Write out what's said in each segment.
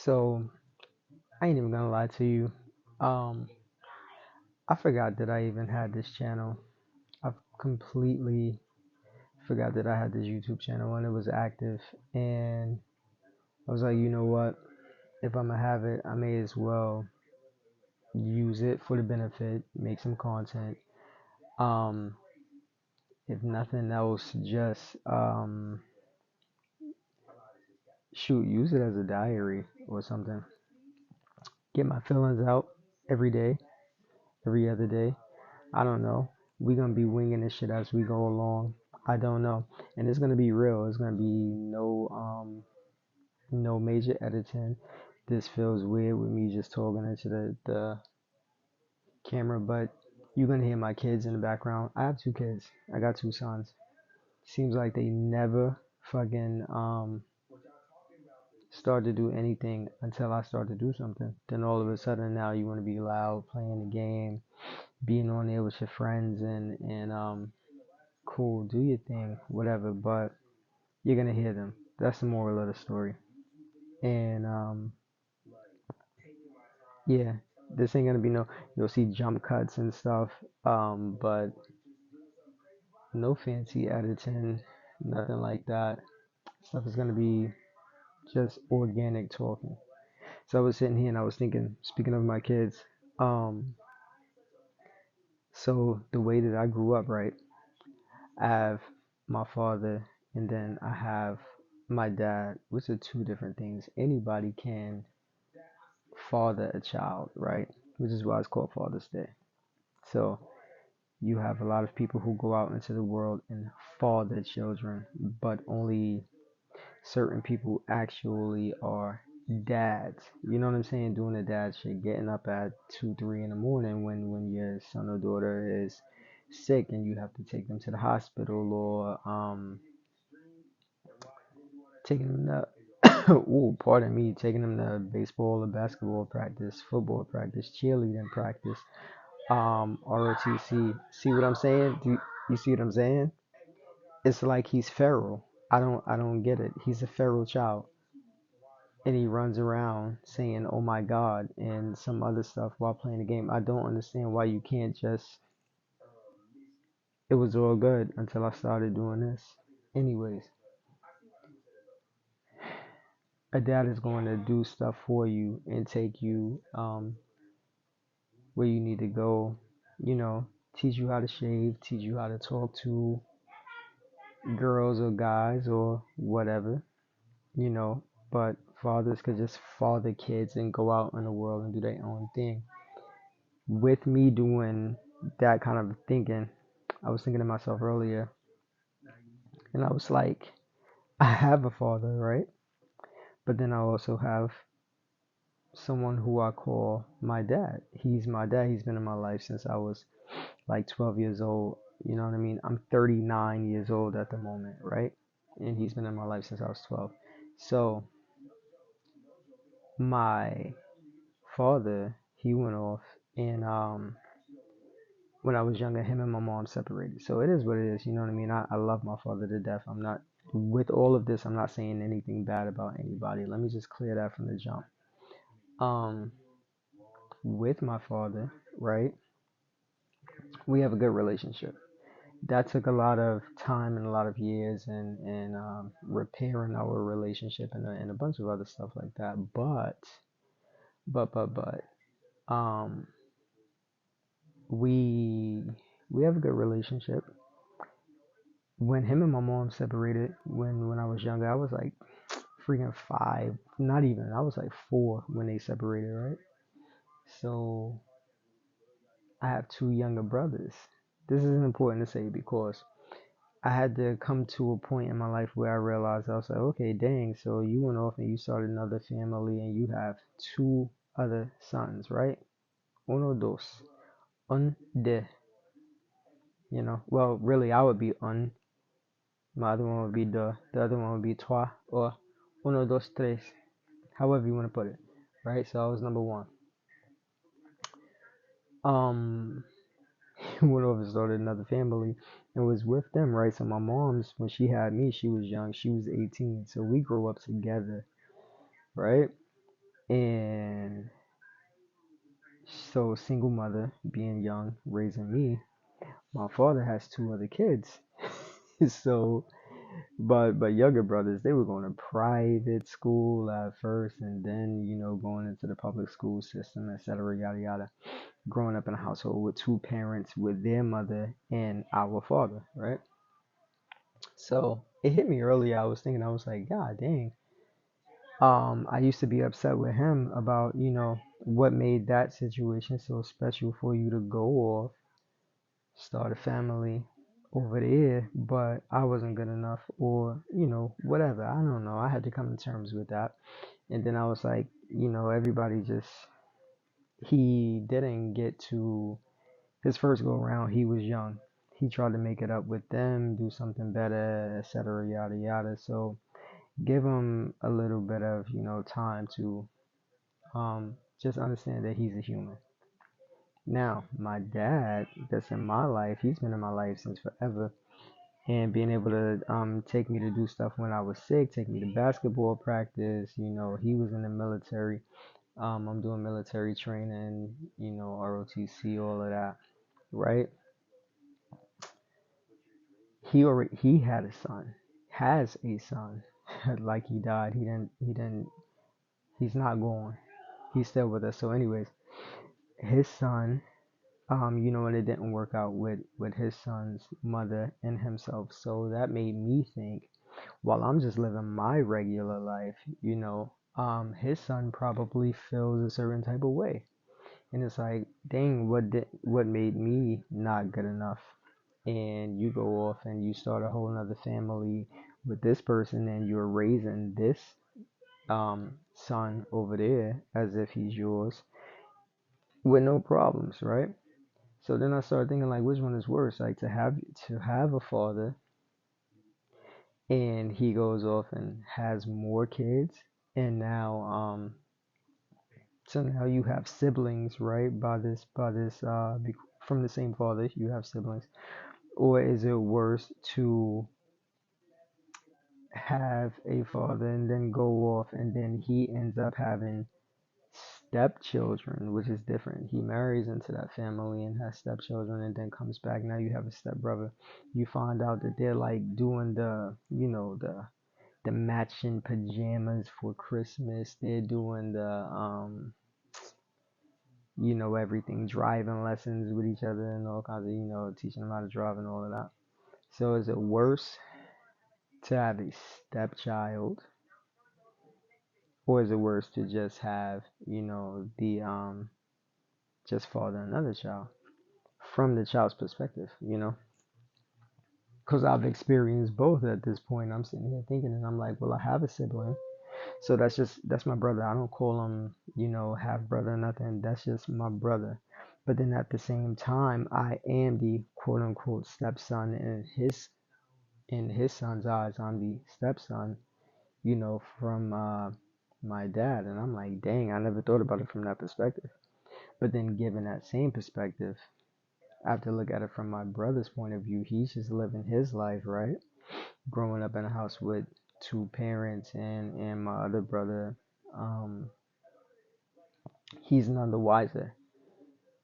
So I ain't even gonna lie to you. Um, I forgot that I even had this channel. I completely forgot that I had this YouTube channel and it was active. And I was like, you know what? If I'm gonna have it, I may as well use it for the benefit, make some content. Um, if nothing else, just shoot, use it as a diary or something. Get my feelings out every day, every other day. I don't know. We gonna be winging this shit as we go along. I don't know, and it's gonna be real. It's gonna be no major editing. This feels weird with me just talking into the camera, but you're gonna hear my kids in the background. I have two kids. I got two sons. Seems like they never fucking start to do anything until I start to do something. Then all of a sudden now you want to be loud, playing the game, being on there with your friends, and cool, do your thing, whatever, but you're gonna hear them. That's the moral of the story. And yeah, this ain't gonna be no, you'll see jump cuts and stuff, but no fancy editing, nothing like that. Stuff is gonna be just organic talking. So I was sitting here and I was thinking, speaking of my kids, um, so the way that I grew up, right? I have my father and then I have my dad, which are two different things. Anybody can father a child, right? Which is why it's called Father's Day. So you have a lot of people who go out into the world and father children, but only certain people actually are dads. You know what I'm saying? Doing the dad shit, getting up at 2, 3 in the morning when your son or daughter is sick and you have to take them to the hospital or taking them to ooh, pardon me, taking them to baseball or basketball practice, football practice, cheerleading practice, ROTC. See what I'm saying? Do you see what I'm saying? It's like he's feral. I don't get it. He's a feral child. And he runs around saying, "Oh my God," and some other stuff while playing the game. I don't understand why you can't just. It was all good until I started doing this. Anyways, a dad is going to do stuff for you and take you where you need to go. You know, teach you how to shave, teach you how to talk to girls or guys or whatever. You know, but fathers could just father kids and go out in the world and do their own thing. With me doing that kind of thinking, I was thinking to myself earlier, and I was like, I have a father, right? But then I also have someone who I call my dad. He's my dad. He's been in my life since I was like 12 years old. You know what I mean? I'm 39 years old at the moment, right? And he's been in my life since I was 12. So my father, he went off, and when I was younger, him and my mom separated. So it is what it is. You know what I mean? I love my father to death. I'm not, with all of this, I'm not saying anything bad about anybody. Let me just clear that from the jump. Um, with my father, right? We have a good relationship. That took a lot of time and a lot of years and repairing our relationship and a bunch of other stuff like that. But um, we we have a good relationship. When him and my mom separated, when I was younger, I was like freaking 5, not even. I was like 4 when they separated, right? So I have two younger brothers. This is important to say because I had to come to a point in my life where I realized I was like, okay, dang, so you went off and you started another family and you have two other sons, right? Uno, dos. Un, de. Well, really, I would be un. My other one would be de. The other one would be trois or uno, dos, tres. However you want to put it, right? So I was number one. Um, went over and started another family and was with them, right? So my mom's, when she had me, she was young. She was 18. So we grew up together, right? And so single mother, being young, raising me. My father has two other kids. So but younger brothers, they were going to private school at first, and then going into the public school system, etc. Yada yada. Growing up in a household with two parents, with their mother and our father, right? So it hit me early. I was thinking, I was like, God dang. I used to be upset with him about what made that situation so special for you to go off, start a family over there, but I wasn't good enough, or whatever. I don't know. I had to come to terms with that. And then I was like, everybody just, he didn't get to his first go around. He was young. He tried to make it up with them, do something better, etc. Yada yada. So give him a little bit of time to just understand that he's a human. Now, my dad, that's in my life, he's been in my life since forever, and being able to take me to do stuff when I was sick, take me to basketball practice. He was in the military. I'm doing military training, ROTC, all of that, right? He had a son, has a son, like he died. He didn't. He's not gone. He's still with us. So, anyways, his son, and it didn't work out with his son's mother and himself. So that made me think, while I'm just living my regular life, his son probably feels a certain type of way. And it's like, dang, what made me not good enough? And you go off and you start a whole nother family with this person, and you're raising this son over there as if he's yours with no problems, right? So then I started thinking, like, which one is worse? Like, to have a father, and he goes off and has more kids, and now so now you have siblings, right? From the same father, you have siblings. Or is it worse to have a father and then go off, and then he ends up having stepchildren, which is different. He marries into that family and has stepchildren, and then comes back. Now you have a stepbrother. You find out that they're like doing the matching pajamas for Christmas. They're doing the everything, driving lessons with each other and all kinds of teaching them how to drive and all of that. So is it worse to have a stepchild, or is it worse to just have the just father another child, from the child's perspective, because I've experienced both at this point. I'm sitting here thinking, and I'm like, well, I have a sibling, so that's my brother. I don't call him, half brother or nothing. That's just my brother. But then at the same time, I am the quote unquote stepson in his son's eyes. I'm the stepson, from my dad, and I'm like, dang, I never thought about it from that perspective. But then, given that same perspective, I have to look at it from my brother's point of view. He's just living his life, right? Growing up in a house with two parents, and my other brother, um, he's none the wiser.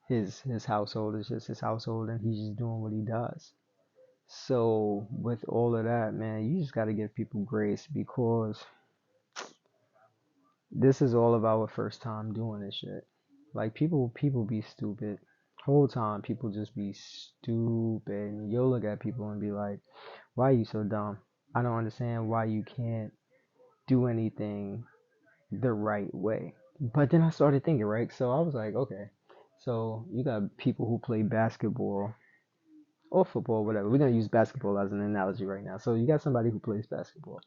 His household is just his household, and he's just doing what he does. So with all of that, man, you just got to give people grace, because this is all of our first time doing this shit. Like, people be stupid. Whole time people just be stupid. And you'll look at people and be like, why are you so dumb? I don't understand why you can't do anything the right way. But then I started thinking, right? So I was like, okay. So you got people who play basketball or football, whatever. We're gonna use basketball as an analogy right now. So you got somebody who plays basketball,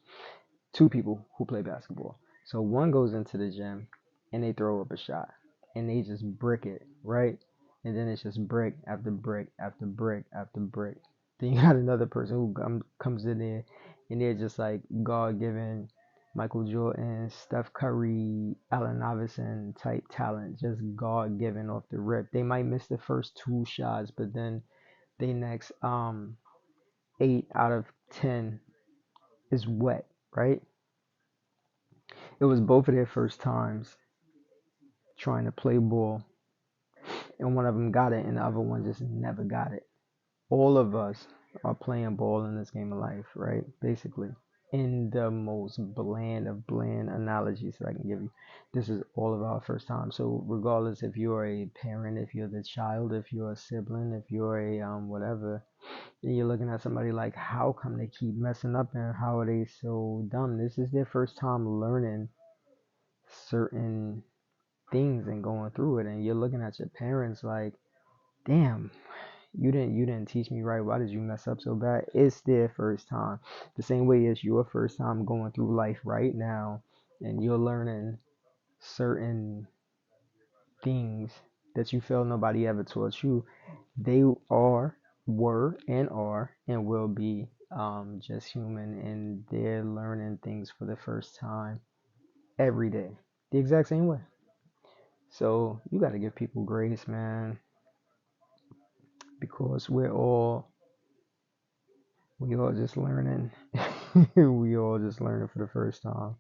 two people who play basketball. So one goes into the gym and they throw up a shot and they just brick it, right? And then it's just brick after brick after brick after brick. Then you got another person who comes in there and they're just like God given Michael Jordan, Steph Curry, Allen Iverson type talent, just God given off the rip. They might miss the first two shots, but then they next 8 out of 10 is wet, right? It was both of their first times. trying to play ball, and one of them got it, and the other one just never got it. All of us are playing ball in this game of life, right? Basically, in the most bland of bland analogies that I can give you, this is all of our first time. So regardless if you're a parent, if you're the child, if you're a sibling, if you're a whatever, and you're looking at somebody like, how come they keep messing up and how are they so dumb? This is their first time learning certain things and going through it, and you're looking at your parents like, damn, you didn't teach me right. Why did you mess up so bad? It's their first time. The same way it's your first time going through life right now, and you're learning certain things that you feel nobody ever taught you. They were, and will be just human, and they're learning things for the first time every day, the exact same way. So you got to give people grace, man, because we all just learning. We all just learning for the first time,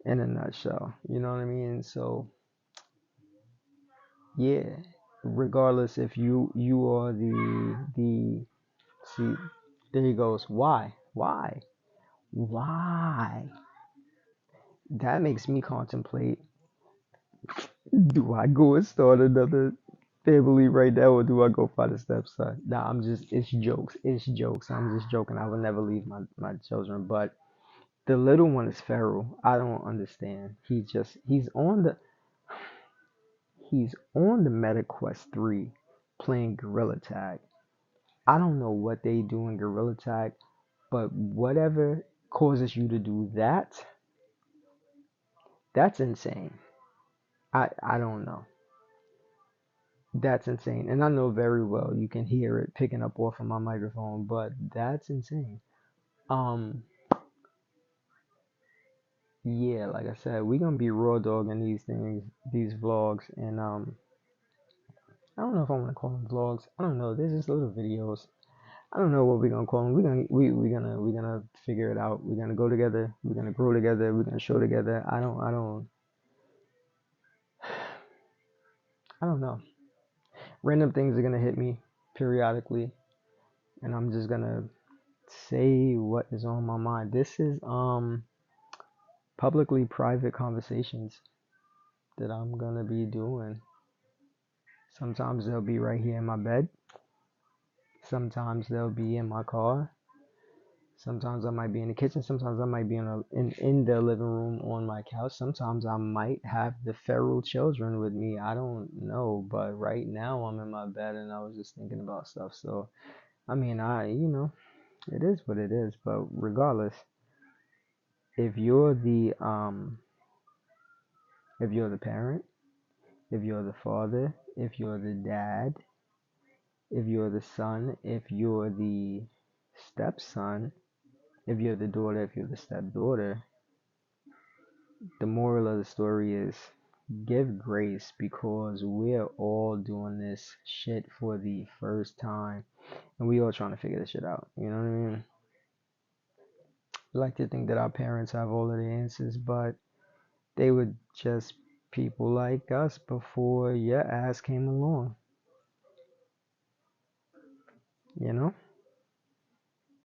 in a nutshell. You know what I mean? So yeah, regardless if you are the see, there he goes. Why? That makes me contemplate. Do I go and start another family right now, or do I go find a stepson? Nah, it's jokes. It's jokes. I'm just joking. I would never leave my children. But the little one is feral. I don't understand. He's on the Meta Quest 3 playing Gorilla Tag. I don't know what they do in Gorilla Tag, but whatever causes you to do that, that's insane. I don't know. That's insane. And I know very well you can hear it picking up off of my microphone, but that's insane. Um, yeah, like I said, we gonna be raw dogging these things, these vlogs, and I don't know if I want to call them vlogs. I don't know. They're just little videos. I don't know what we're gonna call them. We're gonna figure it out. We're gonna go together. We're gonna grow together. We're gonna show together. I don't know. Random things are gonna hit me periodically, and I'm just gonna say what is on my mind. This is publicly private conversations that I'm gonna be doing. Sometimes they'll be right here in my bed. Sometimes they'll be in my car. Sometimes I might be in the kitchen. Sometimes I might be in the living room on my couch. Sometimes I might have the feral children with me. I don't know, but right now I'm in my bed and I was just thinking about stuff. So I mean, it is what it is. But regardless, if you're the if you're the parent, if you're the father, if you're the dad, if you're the son, if you're the stepson, if you're the daughter, if you're the stepdaughter, the moral of the story is give grace because we're all doing this shit for the first time and we all trying to figure this shit out. You know what I mean? We like to think that our parents have all of the answers, but they were just people like us before your ass came along, you know?